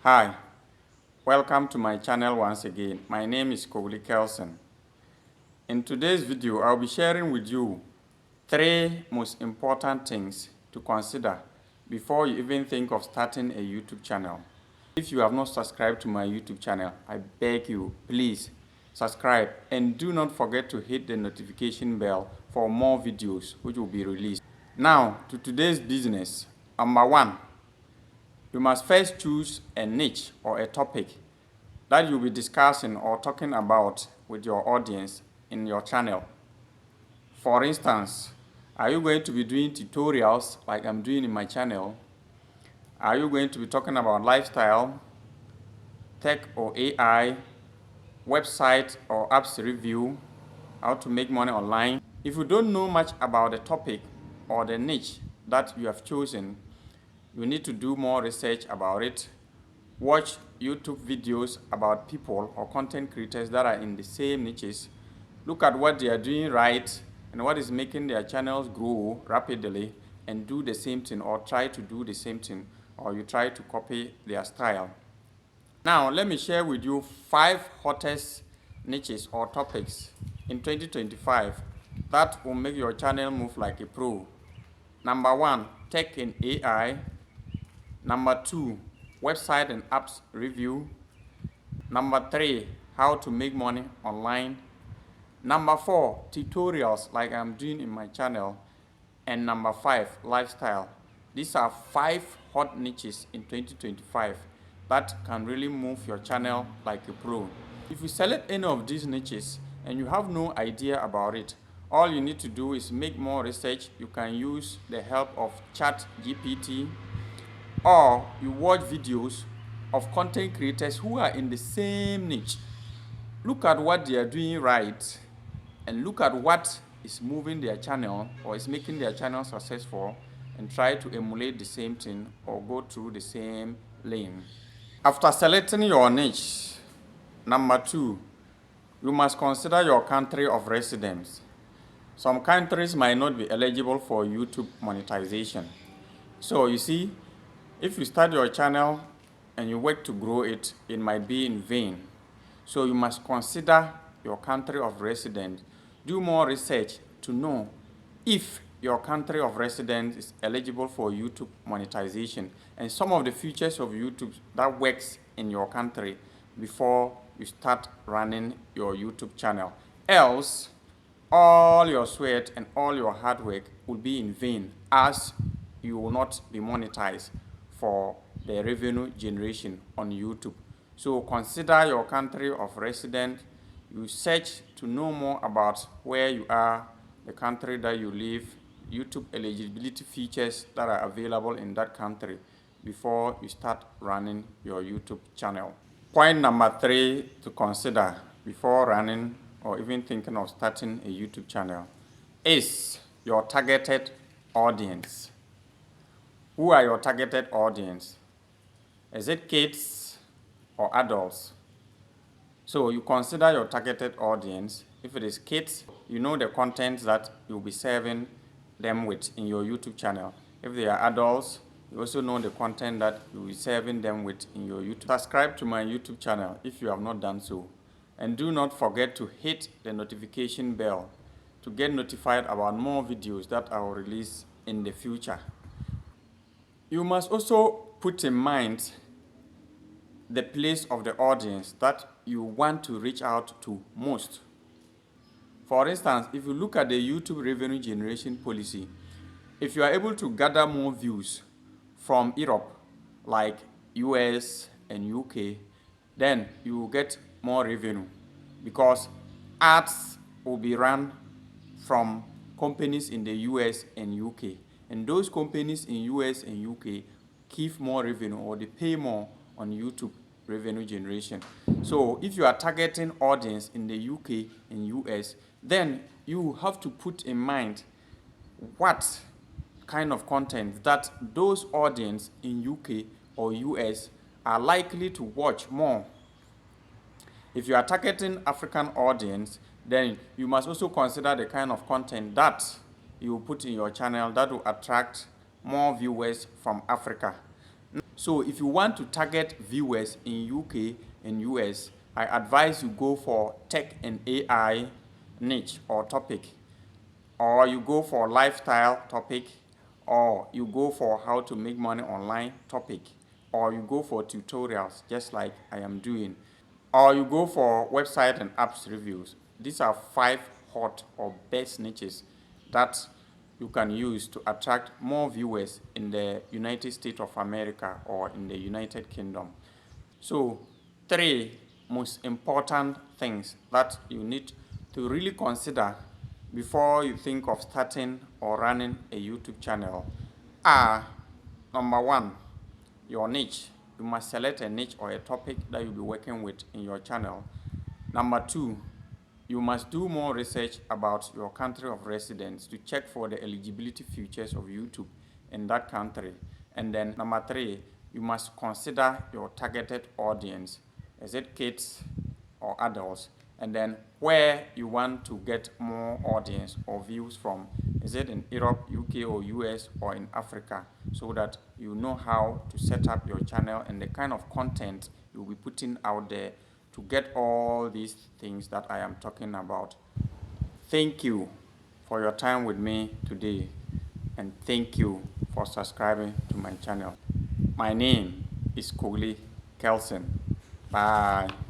Hi, welcome to my channel once again. My name is Kowli Kelson. In today's video, I'll be sharing with you 3 most important things to consider before you even think of starting a YouTube channel. If you have not subscribed to my YouTube channel, I beg you, please subscribe and do not forget to hit the notification bell for more videos which will be released. Now, to today's business. Number 1. You must first choose a niche or a topic that you'll be discussing or talking about with your audience in your channel. For instance, are you going to be doing tutorials like I'm doing in my channel? Are you going to be talking about lifestyle, tech or AI, website or apps review, how to make money online? If you don't know much about the topic or the niche that you have chosen, you need to do more research about it. Watch YouTube videos about people or content creators that are in the same niches. Look at what they are doing right and what is making their channels grow rapidly, and do the same thing or try to do the same thing, or you try to copy their style. Now, let me share with you 5 hottest niches or topics in 2025 that will make your channel move like a pro. Number 1, tech and AI. Number 2, website and apps review. Number 3, how to make money online. Number 4, tutorials like I'm doing in my channel. And number 5, lifestyle. These are 5 hot niches in 2025 that can really move your channel like a pro. If you select any of these niches and you have no idea about it, all you need to do is make more research. You can use the help of ChatGPT, or you watch videos of content creators who are in the same niche. Look at what they are doing right and look at what is moving their channel or is making their channel successful, and try to emulate the same thing or go through the same lane. After selecting your niche, number 2, you must consider your country of residence. Some countries might not be eligible for YouTube monetization. So you see, if you start your channel and you work to grow it, it might be in vain. So you must consider your country of residence. Do more research to know if your country of residence is eligible for YouTube monetization and some of the features of YouTube that works in your country before you start running your YouTube channel. Else, all your sweat and all your hard work will be in vain, as you will not be monetized for the revenue generation on YouTube. So consider your country of residence. You search to know more about where you are, the country that you live, YouTube eligibility features that are available in that country before you start running your YouTube channel. Point number 3 to consider before running or even thinking of starting a YouTube channel is your targeted audience. Who are your targeted audience? Is it kids or adults? So you consider your targeted audience. If it is kids, you know the content that you'll be serving them with in your YouTube channel. If they are adults, you also know the content that you'll be serving them with in your YouTube. Subscribe to my YouTube channel if you have not done so. And do not forget to hit the notification bell to get notified about more videos that I will release in the future. You must also put in mind the place of the audience that you want to reach out to most. For instance, if you look at the YouTube revenue generation policy, if you are able to gather more views from Europe, like US and UK, then you will get more revenue, because ads will be run from companies in the US and UK. And those companies in US and UK give more revenue, or they pay more on YouTube revenue generation. So if you are targeting audience in the UK and US, then you have to put in mind what kind of content that those audience in UK or US are likely to watch more. If you are targeting African audience, then you must also consider the kind of content that you put in your channel that will attract more viewers from Africa. So So if you want to target viewers in UK and US, I advise you go for tech and AI niche or topic, or you go for lifestyle topic, or you go for how to make money online topic, or you go for tutorials just like I am doing, or you go for website and apps reviews. These are 5 hot or best niches that you can use to attract more viewers in the United States of America or in the United Kingdom. So 3 most important things that you need to really consider before you think of starting or running a YouTube channel are: number 1, your niche. You must select a niche or a topic that you'll be working with in your channel. Number 2, you must do more research about your country of residence to check for the eligibility features of YouTube in that country. And then number 3, you must consider your targeted audience. Is it kids or adults? And then where you want to get more audience or views from. Is it in Europe, UK or US, or in Africa? So that you know how to set up your channel and the kind of content you'll be putting out there to get all these things that I am talking about. Thank you for your time with me today, and thank you for subscribing to my channel. My name is Kogli Kelson. Bye.